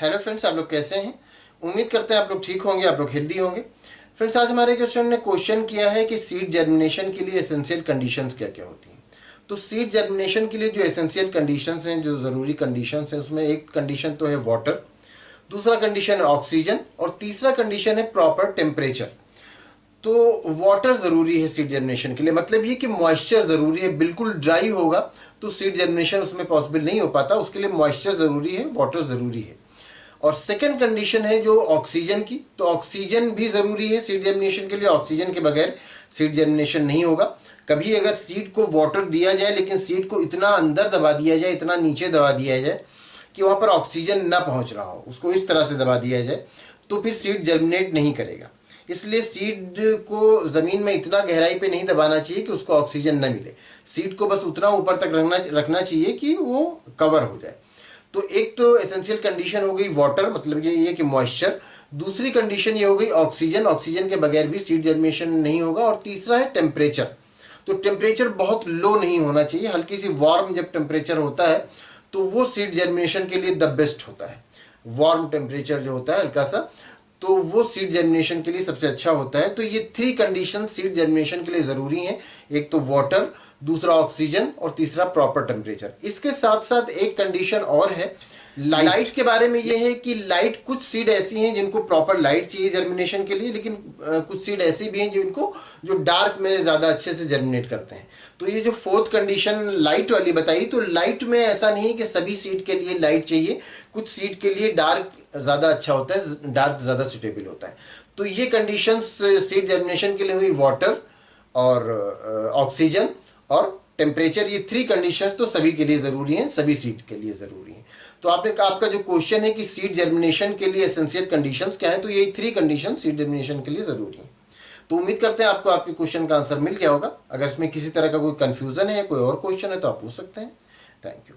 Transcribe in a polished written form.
Hello friends, आप लोग कैसे हैं? उम्मीद करते हैं आप लोग ठीक होंगे, आप लोग हेल्दी होंगे। फ्रेंड्स, आज हमारे क्वेश्चन ने क्वेश्चन किया है कि सीड जर्मिनेशन के लिए एसेंशियल कंडीशंस क्या क्या होती हैं। तो सीड जर्मिनेशन के लिए जो एसेंशियल कंडीशंस हैं, जो ज़रूरी कंडीशंस हैं, उसमें एक कंडीशन तो है वाटर, दूसरा कंडीशन है ऑक्सीजन और तीसरा कंडीशन है प्रॉपर टेम्परेचर। तो वाटर ज़रूरी है सीड जर्मिनेशन के लिए, मतलब ये कि मॉइस्चर ज़रूरी है। बिल्कुल ड्राई होगा तो सीड जर्मिनेशन उसमें पॉसिबल नहीं हो पाता, उसके लिए मॉइस्चर ज़रूरी है, वाटर ज़रूरी है। और सेकंड कंडीशन है जो ऑक्सीजन की, तो ऑक्सीजन भी ज़रूरी है सीड जर्मिनेशन के लिए। ऑक्सीजन के बगैर सीड जर्मिनेशन नहीं होगा। कभी अगर सीड को वाटर दिया जाए लेकिन सीड को इतना अंदर दबा दिया जाए, इतना नीचे दबा दिया जाए कि वहाँ पर ऑक्सीजन ना पहुँच रहा हो, उसको इस तरह से दबा दिया जाए, तो फिर सीड जर्मिनेट नहीं करेगा। इसलिए सीड को ज़मीन में इतना गहराई पे नहीं दबाना चाहिए कि उसको ऑक्सीजन न मिले। सीड को बस उतना ऊपर तक रखना चाहिए कि वो कवर हो जाए। तो एक तो एसेंशियल कंडीशन हो गई वाटर, मतलब ये कि मॉइस्चर। दूसरी कंडीशन ये हो गई ऑक्सीजन, ऑक्सीजन के बगैर भी सीड जर्मिनेशन नहीं होगा। और तीसरा है टेम्परेचर। तो टेम्परेचर बहुत लो नहीं होना चाहिए, हल्की सी वार्म जब टेम्परेचर होता है तो वो सीड जर्मिनेशन के लिए द बेस्ट होता है। वार्म टेम्परेचर जो होता है हल्का सा, तो वो सीड जर्मिनेशन के लिए सबसे अच्छा होता है। तो ये थ्री कंडीशन सीड जर्मिनेशन के लिए ज़रूरी हैं। एक तो वाटर, दूसरा ऑक्सीजन और तीसरा प्रॉपर टेम्परेचर। इसके साथ साथ एक कंडीशन और है लाइट के बारे में। ये है कि लाइट, कुछ सीड ऐसी हैं जिनको प्रॉपर लाइट चाहिए जर्मिनेशन के लिए, लेकिन कुछ सीड ऐसी भी हैं जिनको जो डार्क में ज़्यादा अच्छे से जर्मिनेट करते हैं। तो ये जो फोर्थ कंडीशन लाइट वाली बताई, तो लाइट में ऐसा नहीं है कि सभी सीड के लिए लाइट चाहिए। कुछ सीड के लिए डार्क ज़्यादा अच्छा होता है, डार्क ज़्यादा सुटेबल होता है। तो ये कंडीशंस सीड जर्मिनेशन के लिए हुई वाटर और ऑक्सीजन और टेम्परेचर। ये थ्री कंडीशंस तो सभी के लिए ज़रूरी हैं, सभी सीड के लिए ज़रूरी हैं। तो आपका जो क्वेश्चन है कि सीड जर्मिनेशन के लिए एसेंशियल कंडीशंस क्या है, तो ये थ्री कंडीशन सीड जर्मिनेशन के लिए ज़रूरी हैं। तो उम्मीद करते हैं आपको आपके क्वेश्चन का आंसर मिल गया होगा। अगर इसमें किसी तरह का कोई कन्फ्यूज़न है, कोई और क्वेश्चन है तो आप पूछ सकते हैं। Thank you.